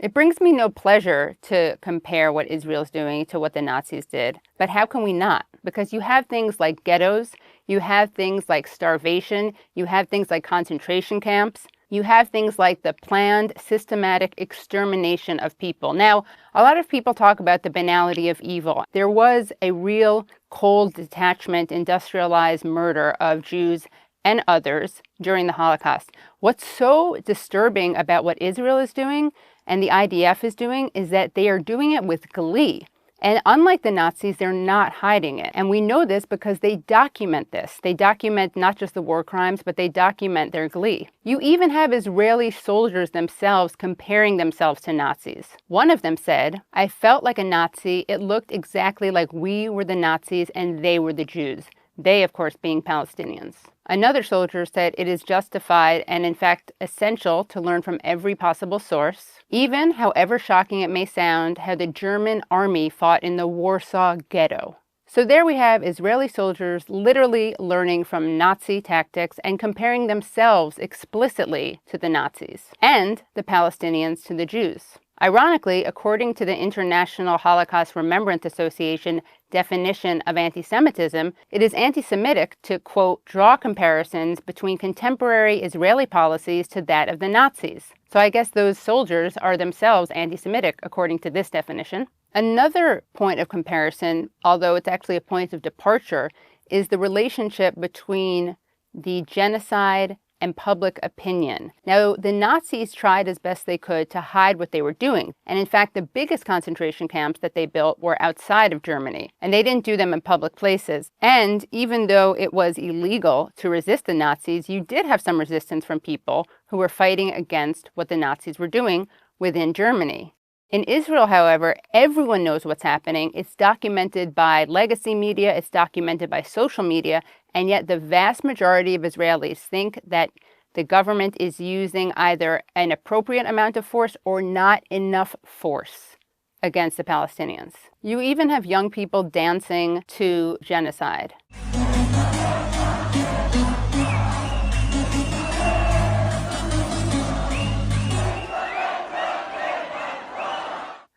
It brings me no pleasure to compare what Israel's doing to what the Nazis did. But how can we not? Because you have things like ghettos, you have things like starvation, you have things like concentration camps, you have things like the planned, systematic extermination of people. Now, a lot of people talk about the banality of evil. There was a real cold detachment, industrialized murder of Jews and others during the Holocaust. What's so disturbing about what Israel is doing and the IDF is doing is that they are doing it with glee. And unlike the Nazis, they're not hiding it. And we know this because they document this. They document not just the war crimes, but they document their glee. You even have Israeli soldiers themselves comparing themselves to Nazis. One of them said, "I felt like a Nazi. It looked exactly like we were the Nazis and they were the Jews." They, of course, being Palestinians. Another soldier said it is justified and, in fact, essential to learn from every possible source, even, however shocking it may sound, how the German army fought in the Warsaw Ghetto. So there we have Israeli soldiers literally learning from Nazi tactics and comparing themselves explicitly to the Nazis and the Palestinians to the Jews. Ironically, according to the International Holocaust Remembrance Association definition of anti-Semitism, it is anti-Semitic to, quote, draw comparisons between contemporary Israeli policies to that of the Nazis. So I guess those soldiers are themselves anti-Semitic, according to this definition. Another point of comparison, although it's actually a point of departure, is the relationship between the genocide and public opinion. Now, the Nazis tried as best they could to hide what they were doing. And in fact, the biggest concentration camps that they built were outside of Germany. And they didn't do them in public places. And even though it was illegal to resist the Nazis, you did have some resistance from people who were fighting against what the Nazis were doing within Germany. In Israel, however, everyone knows what's happening. It's documented by legacy media, it's documented by social media, and yet the vast majority of Israelis think that the government is using either an appropriate amount of force or not enough force against the Palestinians. You even have young people dancing to genocide.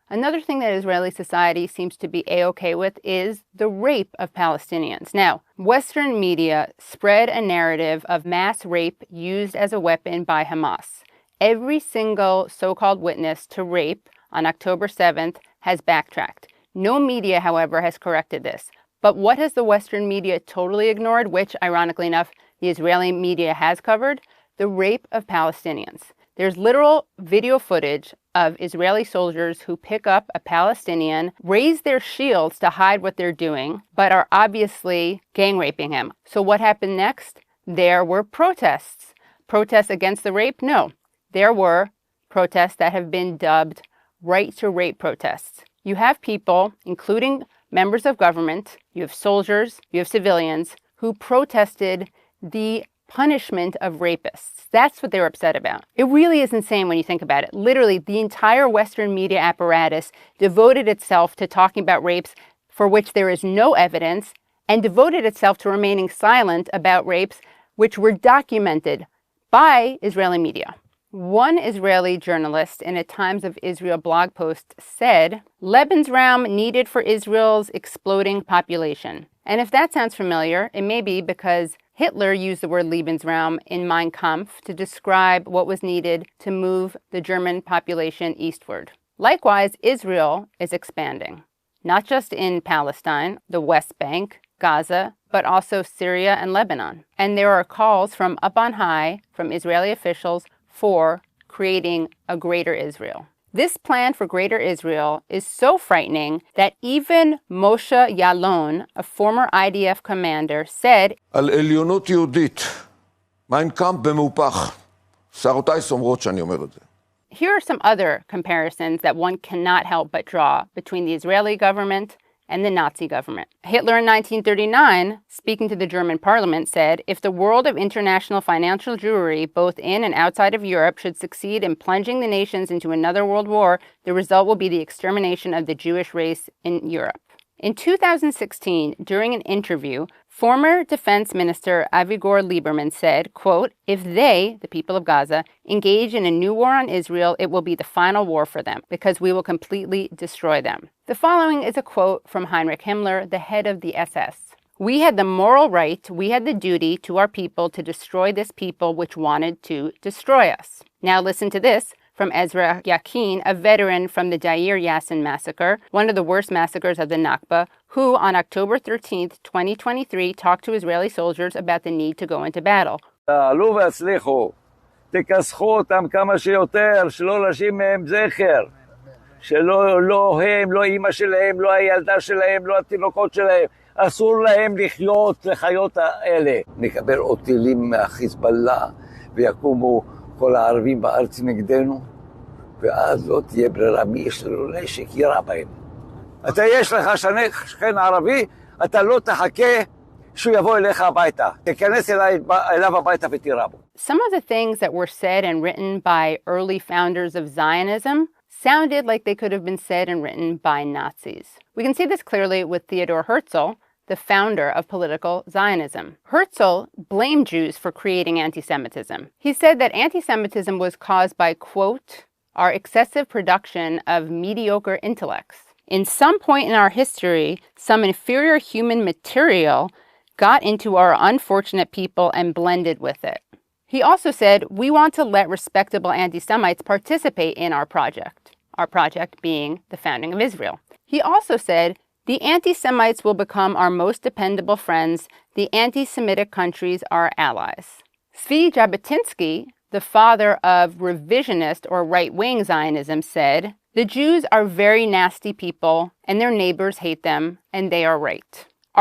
Another thing that Israeli society seems to be A-okay with is the rape of Palestinians. Now, Western media spread a narrative of mass rape used as a weapon by Hamas. Every single so-called witness to rape on October 7th has backtracked. No media, however, has corrected this. But what has the Western media totally ignored, which, ironically enough, the Israeli media has covered? The rape of Palestinians. There's literal video footage of Israeli soldiers who pick up a Palestinian, raise their shields to hide what they're doing, but are obviously gang raping him. So what happened next? There were protests. Protests against the rape? No. There were protests that have been dubbed right to rape protests. You have people, including members of government, you have soldiers, you have civilians, who protested the punishment of rapists. That's what they were upset about. It really is insane when you think about it. Literally, the entire Western media apparatus devoted itself to talking about rapes for which there is no evidence, and devoted itself to remaining silent about rapes which were documented by Israeli media. One Israeli journalist in a Times of Israel blog post said, "Lebensraum needed for Israel's exploding population." And if that sounds familiar, it may be because Hitler used the word Lebensraum in Mein Kampf to describe what was needed to move the German population eastward. Likewise, Israel is expanding, not just in Palestine, the West Bank, Gaza, but also Syria and Lebanon. And there are calls from up on high, from Israeli officials, for creating a greater Israel. This plan for Greater Israel is so frightening that even Moshe Yalon, a former IDF commander, said, על עליונות יהודית, מיין קאמפ במהופך. שערותיי סומרות שאני אומר את זה. Here are some other comparisons that one cannot help but draw between the Israeli government and the Nazi government. Hitler in 1939, speaking to the German parliament, said, "If the world of international financial Jewry, both in and outside of Europe, should succeed in plunging the nations into another world war, the result will be the extermination of the Jewish race in Europe." In 2016, during an interview, Former Defense Minister Avigdor Lieberman said, quote, "If they, the people of Gaza, engage in a new war on Israel, it will be the final war for them because we will completely destroy them." The following is a quote from Heinrich Himmler, the head of the SS. "We had the moral right, we had the duty to our people to destroy this people which wanted to destroy us." Now listen to this from Ezra Yakin, a veteran from the Deir Yassin massacre, one of the worst massacres of the Nakba, who on October 13th, 2023, talked to Israeli soldiers about the need to go into battle. תעלו והצליחו, תכסחו אותם כמה שיותר, שלא להשאיר מהם זכר, שלא הם, לא אמא שלהם, לא הילדה שלהם, לא התינוקות שלהם, אסור להם לחיות האלה. נקבל עוד טילים מהחיזבאללה ויקומו כל הערבים בארץ נגדנו, ואז לא תהיה ברירה, מי יש לו נשק יירה בהם. אתה יש לך שכן ערבי, אתה לא תחכה שהוא יבוא אליך הביתה. תיכנס אליו הביתה ותירה בו. Some of the things that were said and written by early founders of Zionism sounded like they could have been said and written by Nazis. We can see this clearly with Theodor Herzl, the founder of political Zionism. Herzl blamed Jews for creating anti-Semitism. He said that anti-Semitism was caused by, quote, "our excessive production of mediocre intellects. In some point in our history, some inferior human material got into our unfortunate people and blended with it." He also said, "We want to let respectable anti-Semites participate in our project being the founding of Israel." He also said, "The anti-Semites will become our most dependable friends. The anti-Semitic countries are allies." Zvi Jabotinsky, the father of revisionist or right-wing Zionism, said, "The Jews are very nasty people, and their neighbors hate them, and they are right."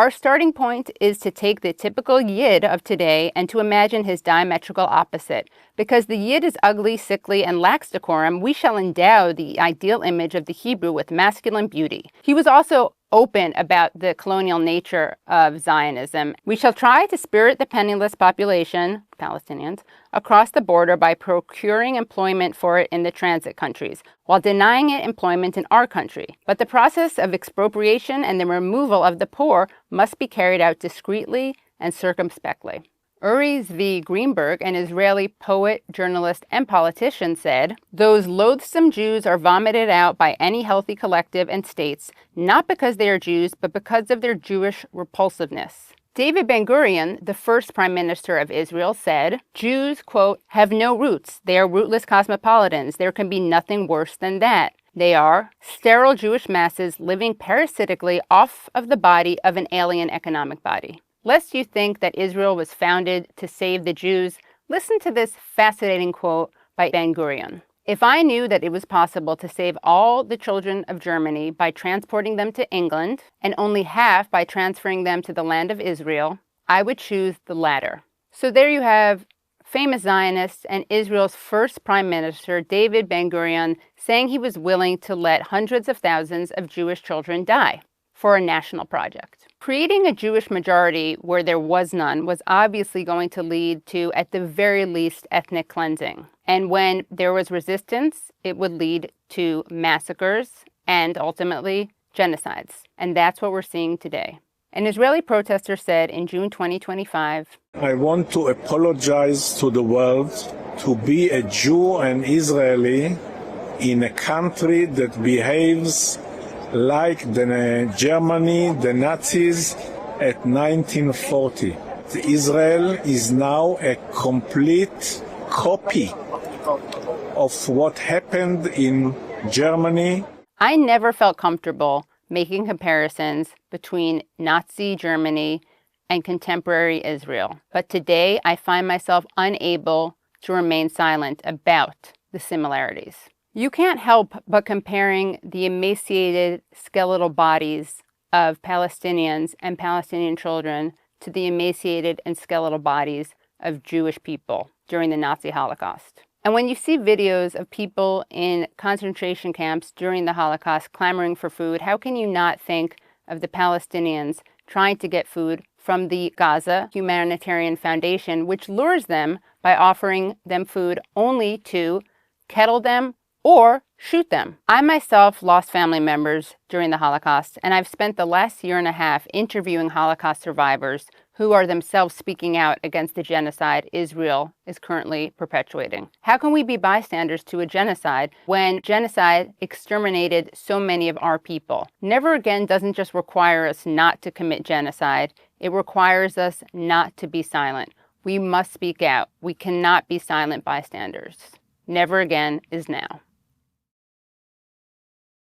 Our starting point is to take the typical Yid of today and to imagine his diametrical opposite. Because the Yid is ugly, sickly, and lacks decorum, we shall endow the ideal image of the Hebrew with masculine beauty. He was also open about the colonial nature of Zionism. "We shall try to spirit the penniless population, Palestinians, across the border by procuring employment for it in the transit countries, while denying it employment in our country. But the process of expropriation and the removal of the poor must be carried out discreetly and circumspectly." Uri Zvi Greenberg, an Israeli poet, journalist, and politician, said, "Those loathsome Jews are vomited out by any healthy collective and states, not because they are Jews, but because of their Jewish repulsiveness." David Ben-Gurion, the first prime minister of Israel, said, "Jews, quote, have no roots. They are rootless cosmopolitans. There can be nothing worse than that. They are sterile Jewish masses living parasitically off of the body of an alien economic body." Lest you think that Israel was founded to save the Jews, listen to this fascinating quote by Ben-Gurion. "If I knew that it was possible to save all the children of Germany by transporting them to England and only half by transferring them to the land of Israel, I would choose the latter." So there you have famous Zionists and Israel's first prime minister, David Ben-Gurion, saying he was willing to let hundreds of thousands of Jewish children die for a national project. Creating a Jewish majority where there was none was obviously going to lead to, at the very least, ethnic cleansing. And when there was resistance, it would lead to massacres and ultimately genocides. And that's what we're seeing today. An Israeli protester said in June 2025, "I want to apologize to the world to be a Jew and Israeli in a country that behaves like Germany, the Nazis at 1940. Israel is now a complete copy of what happened in Germany." I never felt comfortable making comparisons between Nazi Germany and contemporary Israel. But today I find myself unable to remain silent about the similarities. You can't help but comparing the emaciated skeletal bodies of Palestinians and Palestinian children to the emaciated and skeletal bodies of Jewish people during the Nazi Holocaust. And when you see videos of people in concentration camps during the Holocaust clamoring for food, how can you not think of the Palestinians trying to get food from the Gaza Humanitarian Foundation, which lures them by offering them food only to kettle them or shoot them? I myself lost family members during the Holocaust, and I've spent the last year and a half interviewing Holocaust survivors who are themselves speaking out against the genocide Israel is currently perpetuating. How can we be bystanders to a genocide when genocide exterminated so many of our people? Never again doesn't just require us not to commit genocide, it requires us not to be silent. We must speak out. We cannot be silent bystanders. Never again is now.